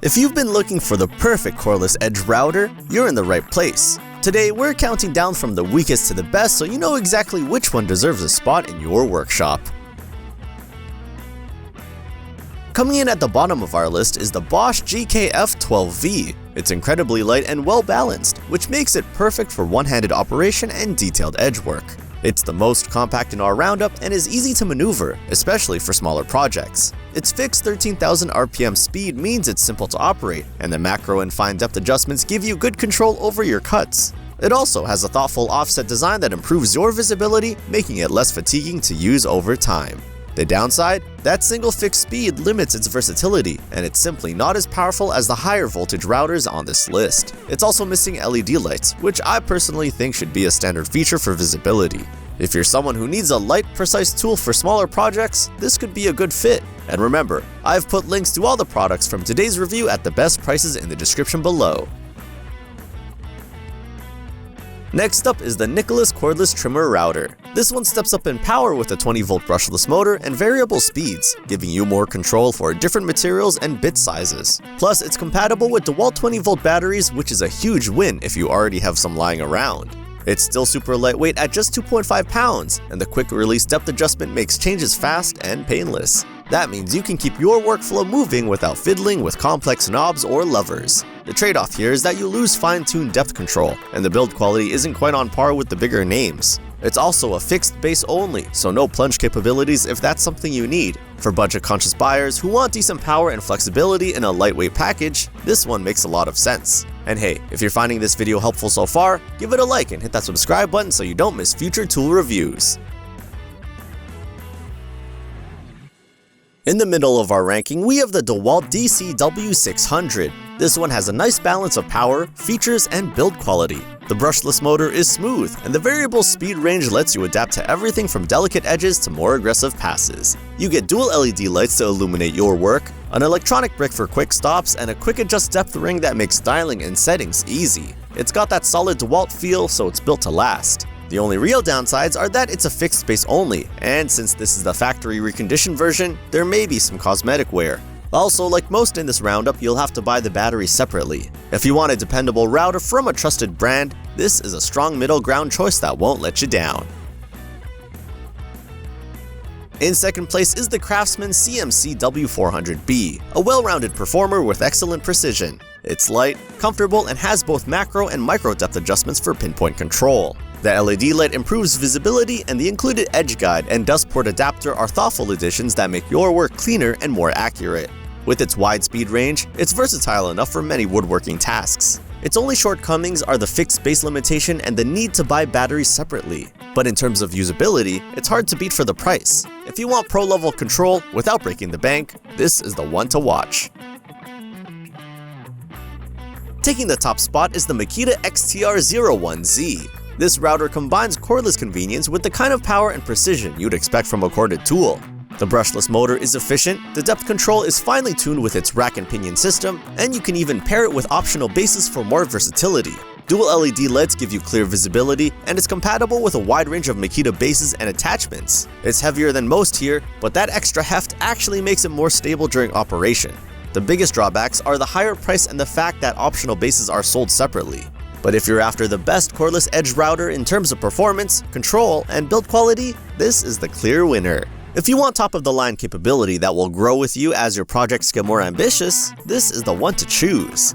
If you've been looking for the perfect cordless edge router, you're in the right place. Today, we're counting down from the weakest to the best so you know exactly which one deserves a spot in your workshop. Coming in at the bottom of our list is the Bosch GKF12V. It's incredibly light and well balanced, which makes it perfect for one-handed operation and detailed edge work. It's the most compact in our roundup and is easy to maneuver, especially for smaller projects. Its fixed 13,000 RPM speed means it's simple to operate, and the macro and fine depth adjustments give you good control over your cuts. It also has a thoughtful offset design that improves your visibility, making it less fatiguing to use over time. The downside? That single fixed speed limits its versatility, and it's simply not as powerful as the higher voltage routers on this list. It's also missing LED lights, which I personally think should be a standard feature for visibility. If you're someone who needs a light, precise tool for smaller projects, this could be a good fit. And remember, I've put links to all the products from today's review at the best prices in the description below. Next up is the NICHILAS cordless trimmer router. This one steps up in power with a 20-volt brushless motor and variable speeds, giving you more control for different materials and bit sizes. Plus, it's compatible with Dewalt 20-volt batteries, which is a huge win if you already have some lying around. It's still super lightweight at just 2.5 pounds, and the quick release depth adjustment makes changes fast and painless. That means you can keep your workflow moving without fiddling with complex knobs or levers. The trade-off here is that you lose fine-tuned depth control, and the build quality isn't quite on par with the bigger names. It's also a fixed base only, so no plunge capabilities if that's something you need. For budget-conscious buyers who want decent power and flexibility in a lightweight package, this one makes a lot of sense. And hey, if you're finding this video helpful so far, give it a like and hit that subscribe button so you don't miss future tool reviews. In the middle of our ranking, we have the Dewalt DCW600. This one has a nice balance of power, features, and build quality. The brushless motor is smooth, and the variable speed range lets you adapt to everything from delicate edges to more aggressive passes. You get dual LED lights to illuminate your work, an electronic brick for quick stops, and a quick adjust depth ring that makes styling and settings easy. It's got that solid Dewalt feel, so it's built to last. The only real downsides are that it's a fixed base only, and since this is the factory reconditioned version, there may be some cosmetic wear. Also, like most in this roundup, you'll have to buy the battery separately. If you want a dependable router from a trusted brand, this is a strong middle ground choice that won't let you down. In second place is the CRAFTSMAN CMC-W400B, a well-rounded performer with excellent precision. It's light, comfortable, and has both macro and micro depth adjustments for pinpoint control. The LED light improves visibility, and the included edge guide and dust port adapter are thoughtful additions that make your work cleaner and more accurate. With its wide speed range, it's versatile enough for many woodworking tasks. Its only shortcomings are the fixed base limitation and the need to buy batteries separately. But in terms of usability, it's hard to beat for the price. If you want pro-level control without breaking the bank, this is the one to watch. Taking the top spot is the Makita XTR01Z. This router combines cordless convenience with the kind of power and precision you'd expect from a corded tool. The brushless motor is efficient, the depth control is finely tuned with its rack and pinion system, and you can even pair it with optional bases for more versatility. Dual LED lights give you clear visibility, and it's compatible with a wide range of Makita bases and attachments. It's heavier than most here, but that extra heft actually makes it more stable during operation. The biggest drawbacks are the higher price and the fact that optional bases are sold separately. But if you're after the best cordless edge router in terms of performance, control, and build quality, this is the clear winner. If you want top-of-the-line capability that will grow with you as your projects get more ambitious, this is the one to choose.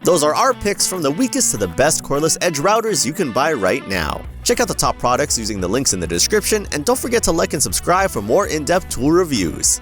Those are our picks from the weakest to the best cordless edge routers you can buy right now. Check out the top products using the links in the description, and don't forget to like and subscribe for more in-depth tool reviews.